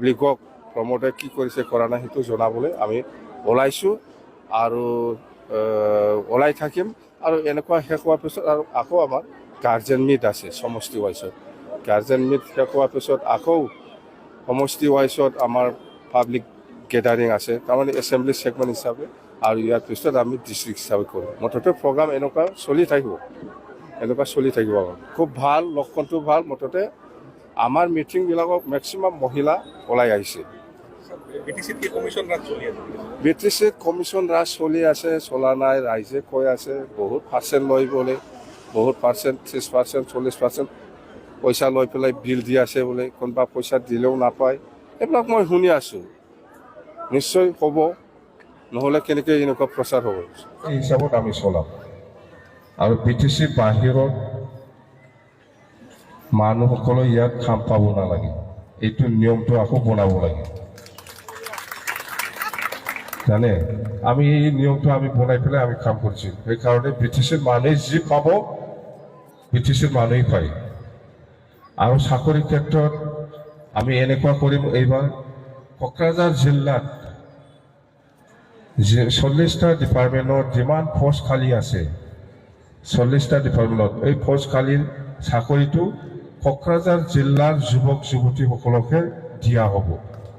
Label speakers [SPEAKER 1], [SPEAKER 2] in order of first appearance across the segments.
[SPEAKER 1] পাব্লিকক প্ৰমোটে কি কৰিছে কৰা নাই সেইটো জনাবলৈ আমি ওলাইছোঁ আৰু ওলাই থাকিম আৰু এনেকুৱা শেষ হোৱাৰ পিছত আৰু আকৌ আমাৰ গাৰ্জেন মিট আছে সমষ্টি ৱাইজত গাৰ্জেন মিট শেষ হোৱাৰ পিছত আকৌ সমষ্টি ৱাইজত আমাৰ পাব্লিক গেডাৰিং আছে তাৰমানে এছেম্বলি ছেগমেণ্ট হিচাপে আৰু ইয়াৰ পিছত আমি ডিষ্ট্ৰিক্ট হিচাপে কৰোঁ মুঠতে প্ৰগ্ৰাম এনেকুৱা চলি থাকিব খুব ভাল লক্ষণটো ভাল মুঠতে আমাৰ মিটিংবিলাকক মেক্সিমাম মহিলা ওলাই আহিছে BTCত কমিশ্যন ৰাজ চলি আছে চলা নাই ৰাইজে কৈ আছে বহুত পাৰ্চেণ্ট লৈ বোলে বহুত পাৰ্চেণ্ট 30%, 40% পইচা লৈ পেলাই বিল দি আছে বোলে কোনোবা পইচা দিলেও নাপায় এইবিলাক মই শুনি আছোঁ নিশ্চয় হ'ব নহ'লে কেনেকৈ এনেকুৱা প্ৰচাৰ হ'ব এই হিচাপত আমি চলাম আৰু BTC বাহিৰত মানুহসকলে ইয়াত কাম পাব নালাগে এইটো নিয়মটো আকৌ বনাব লাগে জানে আমি এই নিয়মটো আমি বনাই পেলাই আমি কাম কৰিছোঁ সেইকাৰণে BTCৰ মানুহে যি পাব BTCৰ মানুহেই পায় আৰু চাকৰিৰ ক্ষেত্ৰত আমি এনেকুৱা কৰিম এইবাৰ কোকৰাঝাৰ জিলাত 40টা ডিপাৰ্টমেণ্টত যিমান পোষ্ট খালী আছে 40টা ডিপাৰ্টমেণ্টত এই পোষ্ট খালীৰ চাকৰিটো কোকৰাঝাৰ জিলাৰ যুৱক যুৱতীসকলকে দিয়া হ'ব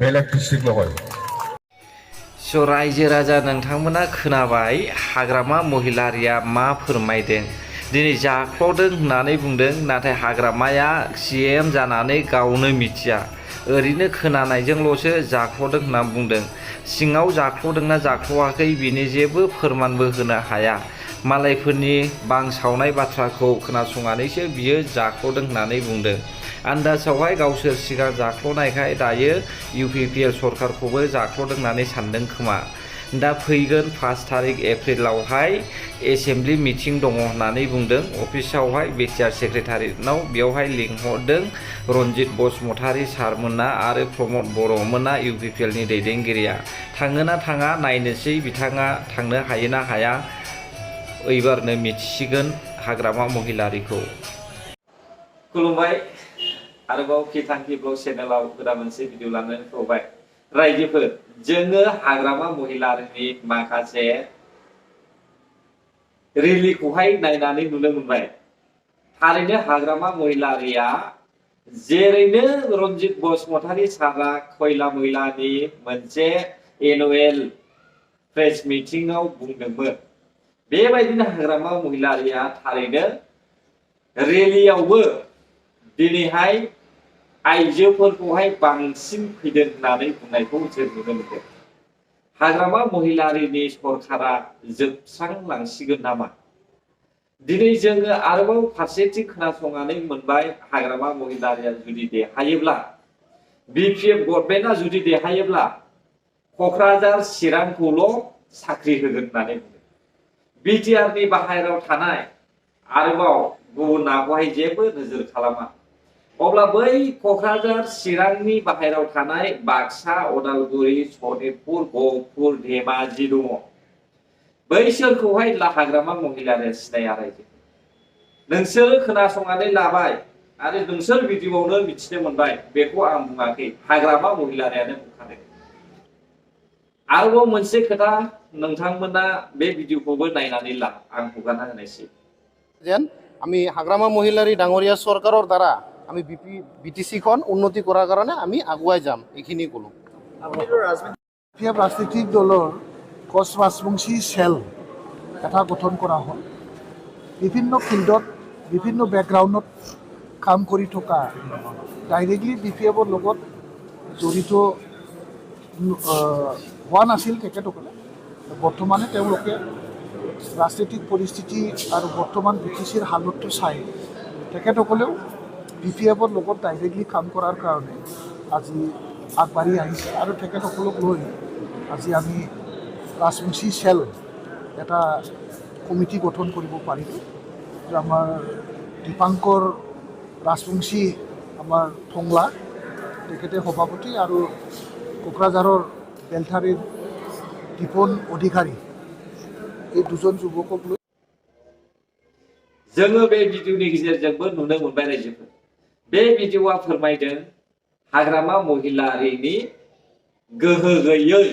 [SPEAKER 1] বেলেগ ডিষ্ট্ৰিক্ট নহয়
[SPEAKER 2] रायजो राजा नोंथांमोना खोनाबाय हाग्रामा महिलारिया मा फोरमायदों दिनै जाख्ल'दों होननानै बुंदों नाथाय हाग्रामाया CM जानानै गावनो मिथिया ओरैनो खोनानायजोंल'सो जाख्ल'दों होनना बुंदों सिङाव जाख्ल'दोंना जाख्ल'आखै बिनि जेबो फोरमानबो होनो हाया मालायफोरनि बांसावनाय बाथ्राखौ खोनासंनानैसो बियो जाख्ल'दों होननानै बुंदों आन्दाजावहाय गावसोर सिगां जाख्ल'नायखाय दायो UPPL सरकारखौबो जाख्ल'दों होननानै सानदों खोमा दा फैगोन 5 तारिख एप्रिलावहाय एसेम्बलि मिटिं दङ होननानै बुंदों अफिसावहाय बिटिआर सेक्रेटारियेटनाव बेवहाय लिंहरदों रनजित बसुमतारी सारमोना आरो प्रमद बर'मोना UPPLनि दैदेनगिरिया थाङोना थाङा नायनोसै बिथाङा थांनो हायोना हाया एबारनो मिथिसिगोन हाग्रामा महिलारिखौ खुलुमबाय आरोबाव किथांखि ब्लग चेनेलाव गोदान मोनसे भिडिअ लानानै फैबाय रायजोफोर जोङो हाग्रामा महिलारिनि माखासे रेलिखौहाय नायनानै नुनो मोनबाय थारैनो हाग्रामा महिलारिया जेरैनो रनजित बसुमतारी सारा खयला मैलानि मोनसे एनुवेल प्रेस मिटिंआव बुंदोंमोन बेबायदिनो हाग्रामा महिलारिया थारैनो रेलियावबो दिनैहाय आइजोफोरखौहाय बांसिन फैदों होननानै बुंनायखौ जों नुनो मोनदों हाग्रामा महिलारिनि सरकारा जोबस्रांलांसिगोन नामा दिनै जोङो आरोबाव फारसेथिं खोनासंनानै मोनबाय हाग्रामा महिलारिया जुदि देरहायोब्ला BPF गभर्नमेन्टआ जुदि देरहायोब्ला क'क्राझार चिरांखौल' साख्रि होगोन होननानै बुंदों बिटिआरनि बाहेरायाव थानाय आरोबाव गुबुनाखौहाय जेबो नोजोर खालामा अब्ला बै क'क्राझार चिरांनि बाहेरायाव थानाय बाक्सा उदालगुरि सनितपुर गहपुर धेमाजि दङ बैसोरखौहाय हाग्रामा महिलारिया सिनाया रायजो नोंसोरो खोनासंनानै लाबाय आरो नोंसोर भिडिअआवनो मिथिनो मोनबाय बेखौ आं बुङाखै हाग्रामा महिलारियानो बुंखादों आरोबाव मोनसे खोथा नोंथांमोना बे भिडिअखौबो नायनानै ला आं हगारना होनायसै
[SPEAKER 3] যেন আমি হাগ্ৰামা মহিলাৰী ডাঙৰীয়া চৰকাৰৰ দ্বাৰা আমি BTCখন উন্নতি কৰাৰ কাৰণে আমি আগুৱাই যাম এইখিনি ক'লো BPF ৰাজনৈতিক দলৰ কচ ৰাজবংশী চেল এটা গঠন কৰা হ'ল বিভিন্ন ফিল্ডত বিভিন্ন বেকগ্ৰাউণ্ডত কাম কৰি থকা ডাইৰেক্টলি BPFৰ লগত জড়িত হোৱা নাছিল তেখেতসকলে বৰ্তমানে তেওঁলোকে ৰাজনৈতিক পৰিস্থিতি আৰু বৰ্তমান BTCৰ হালতটো চাই তেখেতসকলেও BPFৰ লগত ডাইৰেক্টলি কাম কৰাৰ কাৰণে আজি আগবাঢ়ি আহিছে আৰু তেখেতসকলক লৈ আজি আমি ৰাজবংশী চেল এটা কমিটি গঠন কৰিব পাৰিলোঁ আমাৰ দীপাংকৰ ৰাজবংশী আমাৰ থংলা তেখেতে সভাপতি আৰু কোকৰাঝাৰৰ বেলথাৰীৰ দীপন অধিকাৰী এই দুজন যুৱকক লৈ
[SPEAKER 2] जोङो बे भिडिअनि गेजेरजोंबो नुनो मोनबाय रायजोफोर बे भिडिअआ फोरमायदों हाग्रामा महिलारिनि गोहो गैयै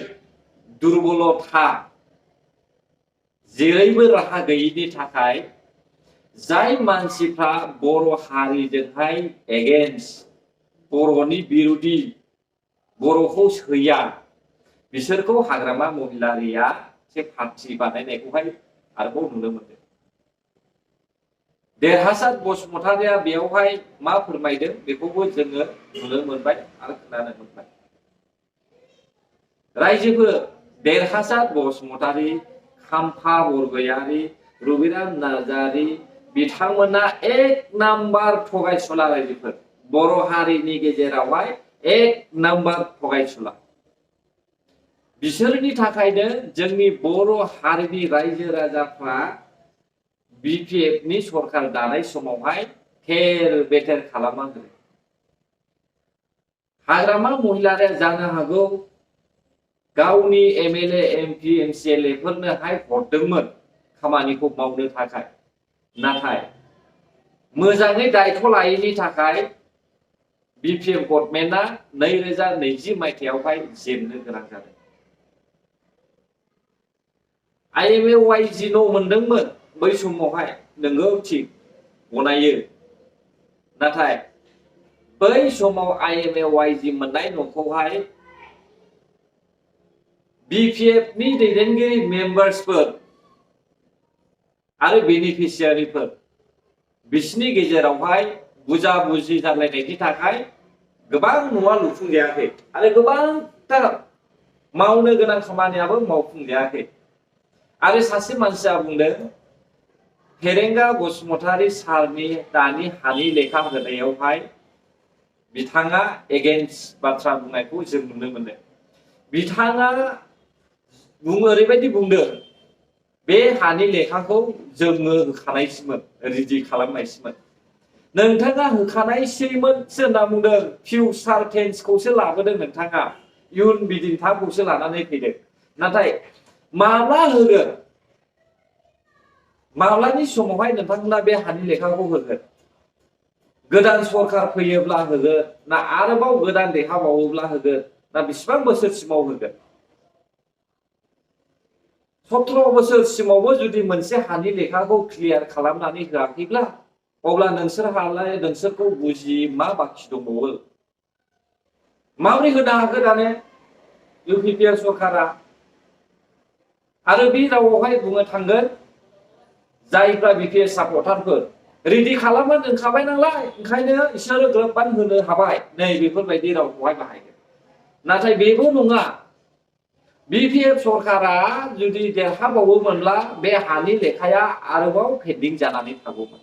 [SPEAKER 2] दुरबलथा जेरैबो राहा गैयैनि थाखाय जाय मानसिफ्रा बर' हारिजोंहाय एगेन्स्ट बर'नि बिरुदि बर'खौ सैया बिसोरखौ हाग्रामा महिलारिया से पार्टी बानायनायखौहाय आरोबाव नुनो मोनदों। देरहासार बसुमतारिया बेयावहाय मा फोरमायदों बेखौबो जोङो नुनो मोनबाय आरो खोनानो मोनबाय। रायजोफोर देरहासार बसुमतारि, खाम्फा बरगयारि, रबिराम नार्जारि बिथांमोना एक नाम्बार थगायसुला रायजोफोर, बर' हारिनि गेजेरावहाय एक नाम्बार थगायसुला। बिसोरनि थाखायनो जोंनि बर' हारिनि रायजो राजाफ्रा BPFनि सरकार दानाय समावहाय थेर बेथेर खालामना होदों। हाग्रामा महिलारिया जानो हागौ गावनि MLA, MP, MCLA फोरनोहाय हरदोंमोन खामानिखौ मावनो थाखाय, नाथाय मोजाङै दायथ' लायैनि थाखाय BPF गभर्नमेन्टआ 2020 मायथाइयावहाय जेननो गोनां जादों। IMAYG न' मोनदोंमोन बै समावहाय, नोंगौ थिग गनायो, नाथाय बै समाव IMAYG मोननाय न'खौहाय BPFनि दैदेनगिरि मेम्बार्सफोर आरो बेनिफिसियारिफोर बिसिनि गेजेरावहाय बुजा बुजि जालायनायनि थाखाय गोबां न'आ लुफुंजायाखै आरो गोबांथार मावनो गोनां खामानियाबो मावफुंजायाखै। आरो सासे मानसिया बुंदों फेरेंगा बसुमतारि सारनि दानि हानि लेखा होनायावहाय बिथाङा एगेन्स्ट बाथ्रा बुंनायखौ जों नुनो मोनदों। बिथाङा ओरैबायदि बुंदों बे हानि लेखाखौ जोङो होखानायसोमोन, रेडि खालामनायसोमोन। नोंथाङा होखानायसैमोनसो होनना बुंदों, फिउचार टेन्सखौसो लाबोदों नोंथाङा, इयुन बिदिन्थाखौसो लानानै फैदों। नाथाय माब्ला होगोन, माब्लानि समावहाय नोंथांमोना बे हानि लेखाखौ होगोन? गोदान सरकार फैयोब्ला होगोन ना आरोबाव गोदान देरहाबावोब्ला होगोन ना बेसेबां बोसोरसिमाव होगोन? 17 बोसोरसिमावबो जुदि मोनसे हानि लेखाखौ क्लियार खालामनानै होआखैब्ला अब्ला नोंसोरहालाय नोंसोरखौ बुजि मा बाखि दंबावो? माबोरै होनो हागोन दाने UPPL सरकारा? आरो बे रावावहाय बुंनो थांगोन जायफ्रा BPF सापर्टारफोर रेडि खालामनो दोनखाबाय नालाय ओंखायनो इसोरो ग्रोबबान होनो हाबाय, नै बेफोरबायदि रावखौहाय बाहायगोन। नाथाय बेबो नङा, BPF सरकारा जुदि देरहाबावोमोनब्ला बे हानि लेखाया आरोबाव पेन्डिं जानानै थागौमोन।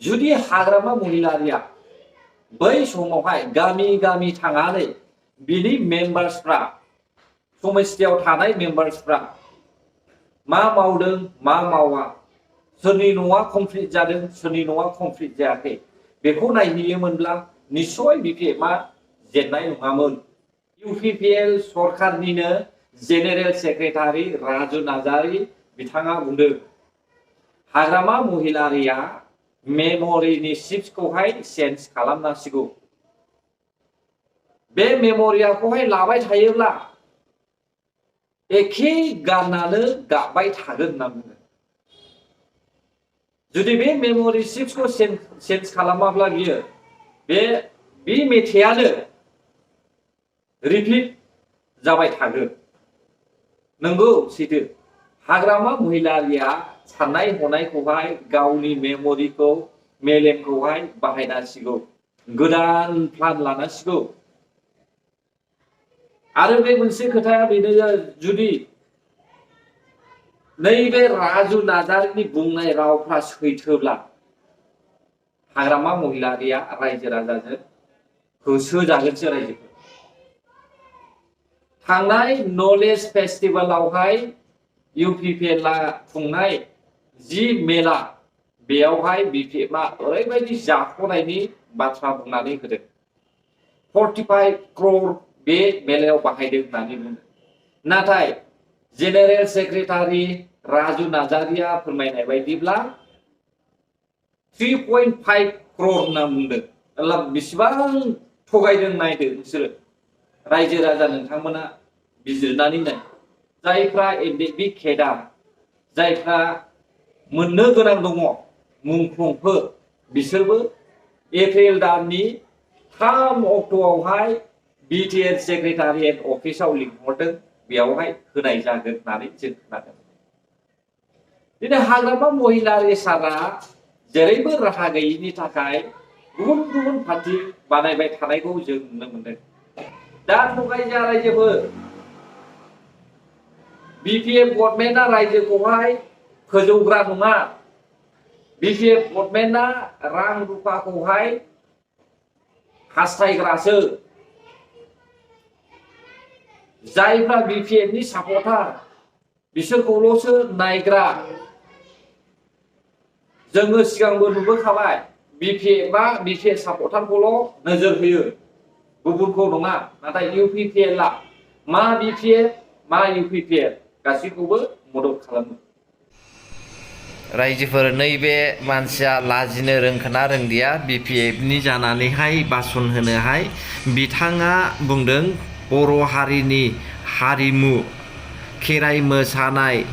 [SPEAKER 2] जुदि हाग्रामा महिलारिया बै समावहाय गामि गामि थांनानै बिनि मेम्बार्सफ्रा, समस्थियाव थानाय मेम्बार्सफ्रा मा मावदों मा मावा, सोरनि न'आ कमप्लिट जादों सोरनि न'आ कमप्लिट जायाखै, बेखौ नायहैयोमोनब्ला निस्सय BPFआ जेननाय नङामोन। UPPL सरकारनिनो जेनेरेल सेक्रेटारि राजु नार्जारि बिथाङा बुंदों हाग्रामा महिलारिया मेम'रिनि चिप्सखौहाय चेन्ज खालामनांसिगौ। बे मेम'रियाखौहाय लाबाय थायोब्ला एखे गानानो गाबबाय थागोन होनना बुङो। जुदि बे मेम'रि चिप्सखौ चेन्ज खालामाब्ला बियो बे मेथाइयानो रिपिट जाबाय थागोन। नंगौ सैथो, हाग्रामा महिलारिया साननाय हनायखौहाय गावनि मेम'रिखौ मेलेमखौहाय बाहायनांसिगौ, गोदान प्लान लानांसिगौ। आरो बे मोनसे खोथाया बेनो, जुदि नैबे राजु नार्जारिनि बुंनाय रावफ्रा सैथोब्ला हाग्रामा महिलारिया रायजो राजाजों होसोजागोनसो रायजोफोर। थांनाय नलेज फेस्टिभेलावहाय UPPLआ खुंनाय जि मेला, बेयावहाय BPFआ ओरैबायदि जाख'नायनि बाथ्रा बुंनानै होदों, 45 crore बे मेलायाव बाहायदों होननानै बुंदों। नाथाय जेनेरेल सेक्रेटारि राजु नार्जारिया फोरमायनाय बायदिब्ला 3.5 crore होनना बुंदों। अब्ला बेसेबां थगायदों नायदो नोंसोरो रायजो राजा नोंथांमोना बिजिरनानै नाय जायफ्रा एनडिएफबि केडार जायफ्रा मोननो गोनां दङ मुंख्लंफोर बिसोरबो एप्रिल दाननि 3 अक्ट'आवहाय बिटिएड सेक्रेटारियेट अफिसाव लिंहरदों बेयावहाय होनाय जागोन होननानै जों खोनादों दिनै हाग्रामा महिलारि साना जेरैबो राहा गैयिनि थाखाय गुबुन गुबुन पार्टि बानायबाय थानायखौ जों नुनो मोनदों दा थगायजा रायजोफोर बिपिएफ गभर्नमेन्टआ रायजोखौहाय फोजौग्रा नङा बिपिएफ गभर्नमेन्टआ रां रुफाखौहाय हास्थायग्रासो जायफ्रा बिपिएफनि सापर्टार बिसोरखौल'सो नायग्रा जोङो सिगांबो नुबोखाबाय बिपिएफ सापर्टारखौल' नोजोर होयो गुबुनखौ नङा नाथाय इउपिपिएलआ मा बिपिएफ मा इउपिपिएल गासैखौबो मदद खालामो रायजोफोर नैबे मानसिया लाजिनो रोंखोना रोंदिया बिपिएफनि जानानैहाय बासन होनोहाय बिथाङा बुंदों बर' हारिनि हारिमु खेराइ मोसानाय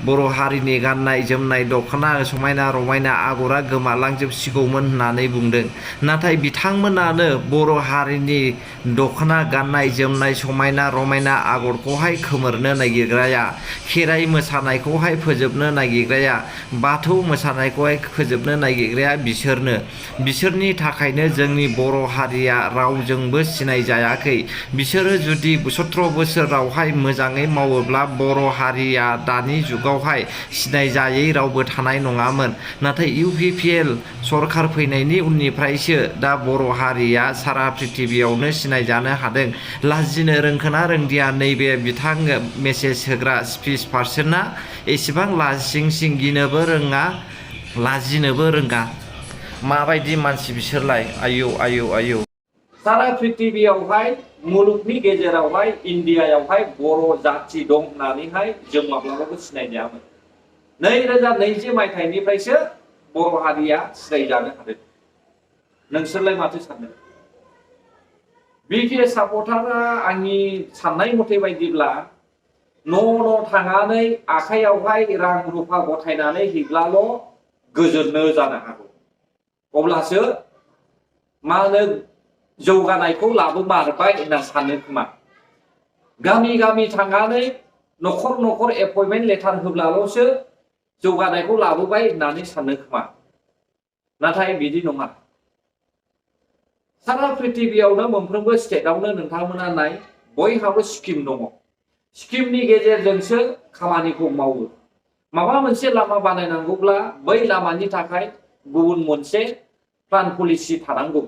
[SPEAKER 2] बर' हारिनि गाननाय जोमनाय दख'ना समायना रमायना आगरा गोमालांजोबसिगौमोन होननानै बुंदों नाथाय बिथांमोनानो बर' हारिनि दख'ना गाननाय जोमनाय समायना रमायना आगरखौहाय खोमोरनो नागिरग्राया खेराइ मोसानायखौहाय फोजोबनो नागिरग्राया बाथौ मोसानायखौहाय फोजोबनो नागिरग्राया बिसोरनि थाखायनो जोंनि बर' हारिया रावजोंबो सिनाय जायाखै बिसोरो जुदि 17 बोसोरावहाय मोजाङै मावोब्ला बर' हारिया दानि जुगाव सिनायजायै रावबो थानाय नङामोन नाथाय इउपिपिएल सरखार फैनायनि उननिफ्रायसो दा बर' हारिया सारा प्रिथिबियावनो सिनायजानो हादों लाजिनो रोंखोना रोंदिया नैबे बिथां मेसेज होग्रा स्पिच पार्सना एसेबां लाजिंसिं गिनोबो रोङा लाजिनोबो रोङा माबायदि मानसि बिसोरलाय आयौ आयौ आयौ सारा प्रिथिबियावहाय मुलुगनि गेजेरावहाय इन्डियायावहाय बर' जाथि दं होननानैहाय जों माब्लाबाबो सिनायजायामोन 2020 मायथाइनिफ्रायसो बर' हारिया सिनायजानो हादों नोंसोरलाय माथो सानो बिपिएफ सापर्टारा आंनि साननाय मथे बायदिब्ला न' थांनानै आखाइयावहाय रां रुफा गथायनानै हैब्लाल' गोजोननो जानो हागौ अब्लासो मा होनो जौगानायखौ लाबोमारबाय होनना सानो खोमा गामि गामि थांनानै न'खर न'खर एपइन्टमेन्ट लेटार होब्लाल'सो जौगानायखौ लाबोबाय होननानै सानो खोमा नाथाय बिदि नङा सारा प्रिथिबियावनो मोनफ्रोमबो स्टेटआवनो नोंथांमोना नाय बयहाबो स्किम दङ स्किमनि गेजेरजोंसो खामानिखौ मावो माबा मोनसे लामा बानायनांगौब्ला बै लामानि थाखाय गुबुन मोनसे प्लान पलिसि थानांगौ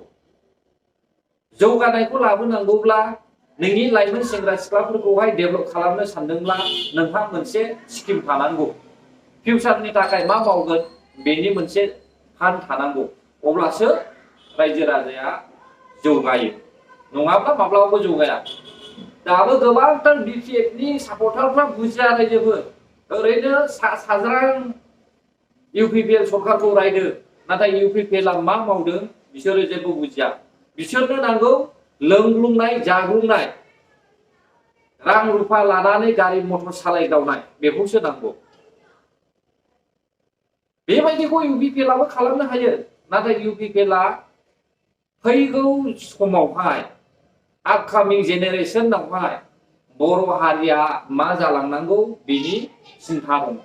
[SPEAKER 2] जौगानायखौ लाबोनांगौब्ला नोंनि लाइमोन सेंग्रा सिख्लाफोरखौहाय डेभेलप खालामनो सानदोंब्ला नोंहा मोनसे स्किम थानांगौ फिउचारनि थाखाय मा मावगोन बेनि मोनसे फान्ड थानांगौ अब्लासो रायजो राजाया जौगायो नङाब्ला माब्लाबाबो जौगाया दाबो गोबांथार बिपिएफनि सापर्टारफ्रा बुजिया रायजोफोर ओरैनो साज्रां इउपिपिएल सरकारखौ रायदो नाथाय इउपिपिएलआ मा मावदों बिसोरो जेबो बुजिया बिसोरनो नांगौ लोंग्लुंनाय जाग्लुंनाय रां रुफा लानानै गारि मटर सालायदावनाय बेखौसो नांगौ बेबायदिखौ इउपिपिएलआबो खालामनो हायो नाथाय इउपिपिएलआ फैगौ समावहाय आपकामिं जेनेरेसनावहाय बर' हारिया मा जालांनांगौ बेनि सिन्था दं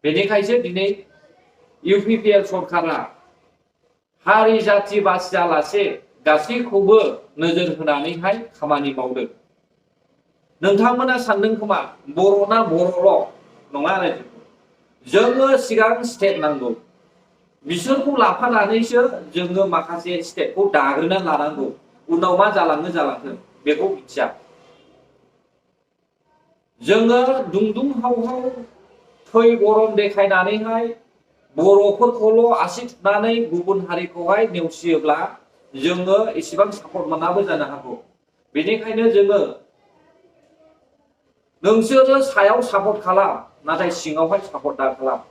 [SPEAKER 2] बेनिखायसो दिनै इउपिपिएल सरकारा हारि जाथि बासियालासे गासैखौबो नोजोर होनानैहाय खामानि मावदों नोंथांमोना सानदों खोमा बर'ना बर'ल' नङा जोङो सिगां स्टेट नांगौ बिसोरखौ लाफानानैसो जोङो माखासे स्टेटखौ दाग्रोना लानांगौ उनाव मा जालाङो जालांथों बेखौ मिथिया जोङो दुंदुं हाव हाव थै गरम देखायनानैहाय बर'फोरखौल' आसि थुनानै गुबुन हारिखौहाय नेवसियोब्ला जोङो एसेबां सापर्ट मोनाबो जानो हागौ बेनिखायनो जोङो नोंसोरो सायाव सापर्ट खालाम नाथाय सिङावहाय सापर्ट दा खालाम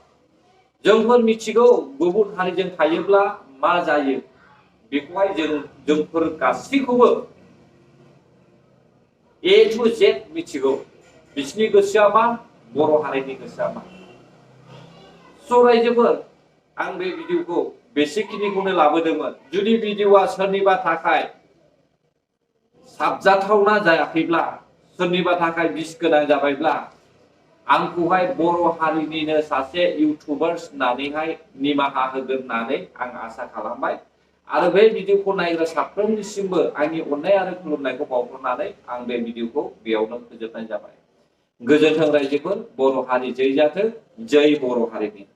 [SPEAKER 2] जोंफोर मिथिगौ गुबुन हारिजों थायोब्ला मा जायो बेखौहाय जोंफोर गासैखौबो ए टु जेड मिथिगौ बिसिनि गोसोआ मा बर' हारिनि गोसोआ मा स' रायजोफोर आं बे भिडिअखौ बेसेखिनिखौनो लाबोदोंमोन जुदि भिडिअआ सोरनिबा थाखाय साबजाथावना जायाखैब्ला सोरनिबा थाखाय बिस गोनां जाबायब्ला आंखौहाय बर' हारिनिनो सासे इउटुबार्स होननानैहाय निमाहा होगोन होननानै आं आसा खालामबाय आरो बे भिडिअखौ नायग्रा साफ्रोमनिसिमबो आंनि अननाय आरो खुलुमनायखौ बावहरनानै आं बे भिडिअखौ बेयावनो फोजोबनाय जाबाय गोजोन्थों रायजोफोर बर' हारि जै जाथों जै बर' हारिनि